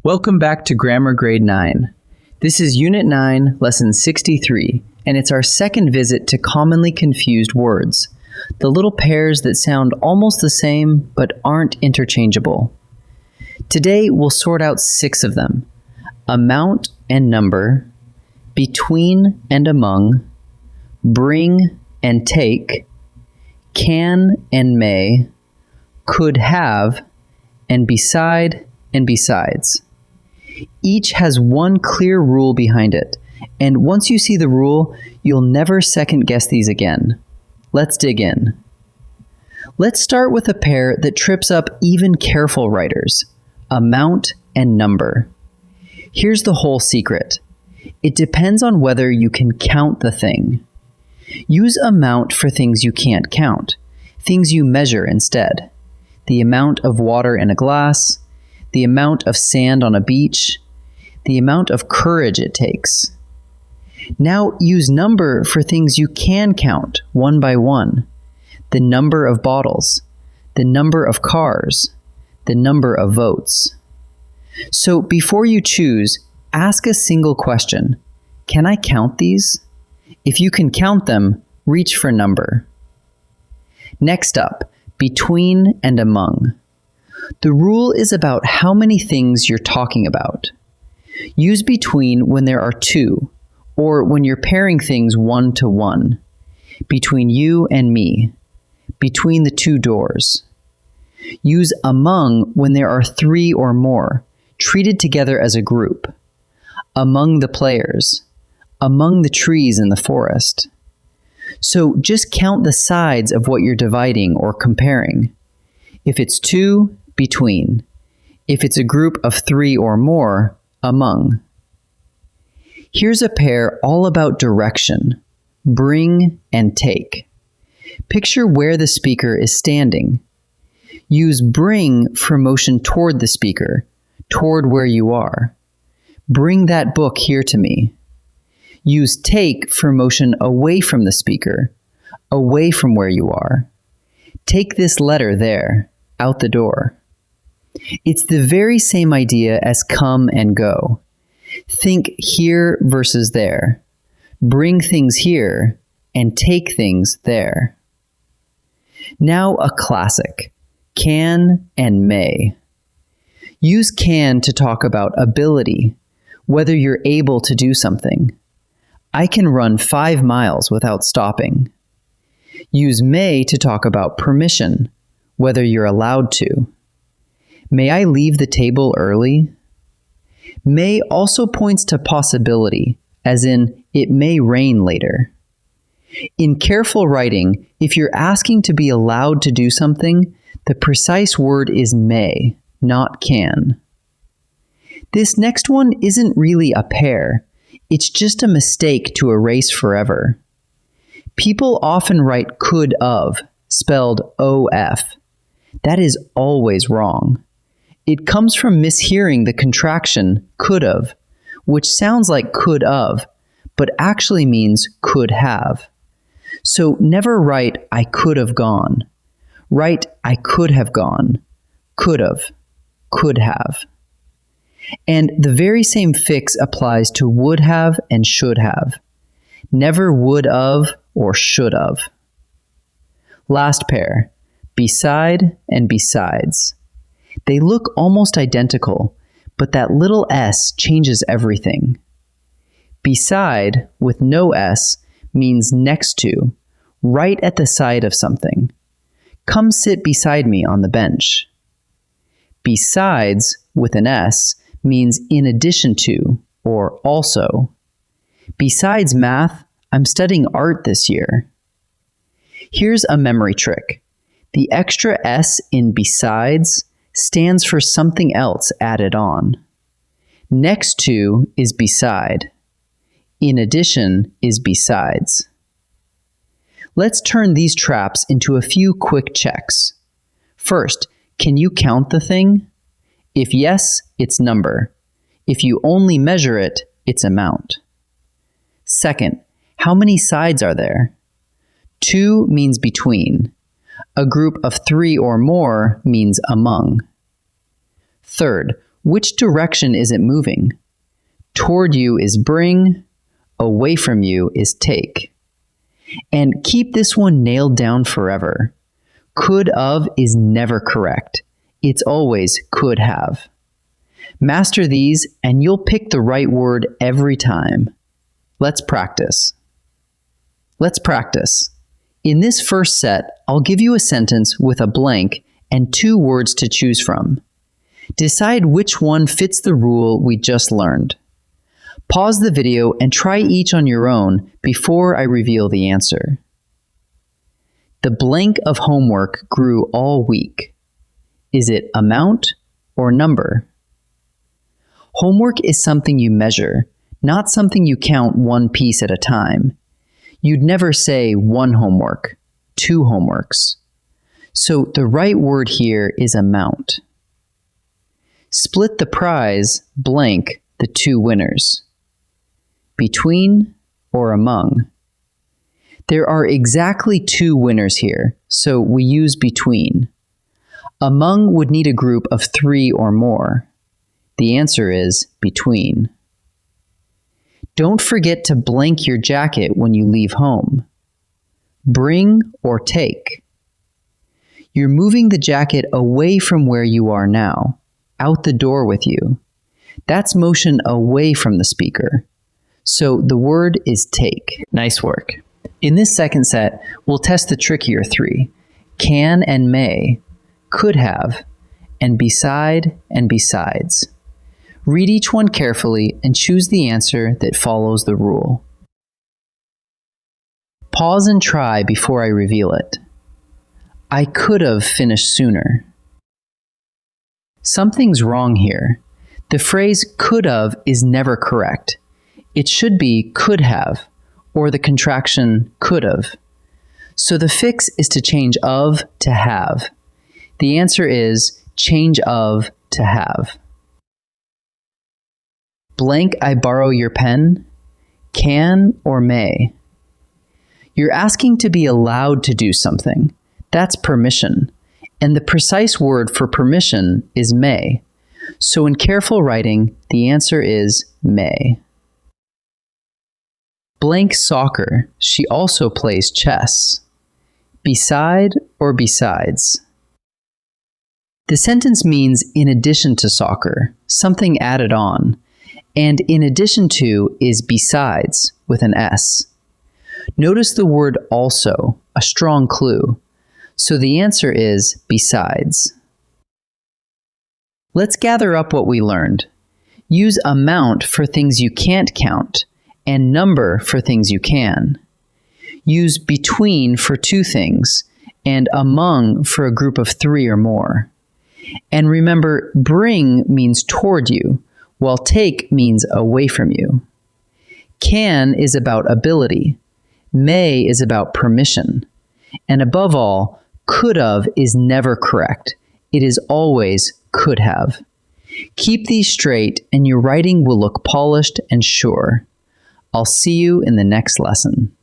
Welcome back to Grammar Grade 9. This is Unit 9, Lesson 63, and it's our second visit to commonly confused words, the little pairs that sound almost the same but aren't interchangeable. Today we'll sort out 6 of them: amount and number, between and among, bring and take, can and may, could have, and beside and besides. Each has one clear rule behind it, and once you see the rule, you'll never second guess these again. Let's dig in. Let's start with a pair that trips up even careful writers: amount and number. Here's the whole secret. It depends on whether you can count the thing. Use amount for things you can't count, things you measure instead. The amount of water in a glass, the amount of sand on a beach, the amount of courage it takes. Now use number for things you can count one by one: the number of bottles, the number of cars, the number of votes. So before you choose, ask a single question. Can I count these? If you can count them, reach for number. Next up, between and among. The rule is about how many things you're talking about. Use between when there are 2, or when you're pairing things 1 to 1. Between you and me. Between the 2 doors. Use among when there are 3 or more, treated together as a group. Among the players. Among the trees in the forest. So just count the sides of what you're dividing or comparing. If it's 2, between. If it's a group of 3 or more, among. Here's a pair all about direction: bring and take. Picture where the speaker is standing. Use bring for motion toward the speaker, toward where you are. Bring that book here to me. Use take for motion away from the speaker, away from where you are. Take this letter there, out the door. It's the very same idea as come and go. Think here versus there. Bring things here and take things there. Now a classic: can and may. Use can to talk about ability, whether you're able to do something. I can run 5 miles without stopping. Use may to talk about permission, whether you're allowed to. May I leave the table early? May also points to possibility, as in, it may rain later. In careful writing, if you're asking to be allowed to do something, the precise word is may, not can. This next one isn't really a pair. It's just a mistake to erase forever. People often write could of, spelled OF. That is always wrong. It comes from mishearing the contraction could've, which sounds like could of, but actually means could have. So never write I could have gone. Write I could have gone. Could've. Could have. And the very same fix applies to would have and should have. Never would of or should of. Last pair, beside and besides. They look almost identical, but that little s changes everything. Beside, with no s, means next to, right at the side of something. Come sit beside me on the bench. Besides, with an s, means in addition to, or also. Besides math, I'm studying art this year. Here's a memory trick. The extra s in besides stands for something else added on. Next to is beside. In addition is besides. Let's turn these traps into a few quick checks. First, can you count the thing? If yes, it's number. If you only measure it, it's amount. Second, how many sides are there? 2 means between. A group of 3 or more means among. Third, Which direction is it moving? Toward you is bring, away from you is take. And keep this one nailed down forever. Could of is never correct. It's always could have. Master these and you'll pick the right word every time. Let's practice. Let's practice. In this first set, I'll give you a sentence with a blank and 2 words to choose from. Decide which one fits the rule we just learned. Pause the video and try each on your own before I reveal the answer. The blank of homework grew all week. Is it amount or number? Homework is something you measure, not something you count one piece at a time. You'd never say 1 homework, 2 homeworks. So the right word here is amount. Split the prize blank the 2 winners. Between or among. There are exactly 2 winners here, so we use between. Among would need a group of 3 or more. The answer is between. Don't forget to blank your jacket when you leave home. Bring or take. You're moving the jacket away from where you are now, out the door with you. That's motion away from the speaker. So the word is take. Nice work. In this second set, we'll test the trickier 3. Can and may, could have, and beside and besides. Read each one carefully and choose the answer that follows the rule. Pause and try before I reveal it. I could have finished sooner. Something's wrong here. The phrase could have is never correct. It should be could have, or the contraction could have. So the fix is to change of to have. The answer is change of to have. Blank, I borrow your pen? Can or may? You're asking to be allowed to do something. That's permission. And the precise word for permission is may. So in careful writing, the answer is may. Blank soccer. She also plays chess. Beside or besides? The sentence means in addition to soccer, something added on. And in addition to is besides with an S. Notice the word also, a strong clue. So the answer is besides. Let's gather up what we learned. Use amount for things you can't count and number for things you can. Use between for 2 things and among for a group of 3 or more. And remember, bring means toward you, while take means away from you. Can is about ability. May is about permission. And above all, could have is never correct. It is always could have. Keep these straight and your writing will look polished and sure. I'll see you in the next lesson.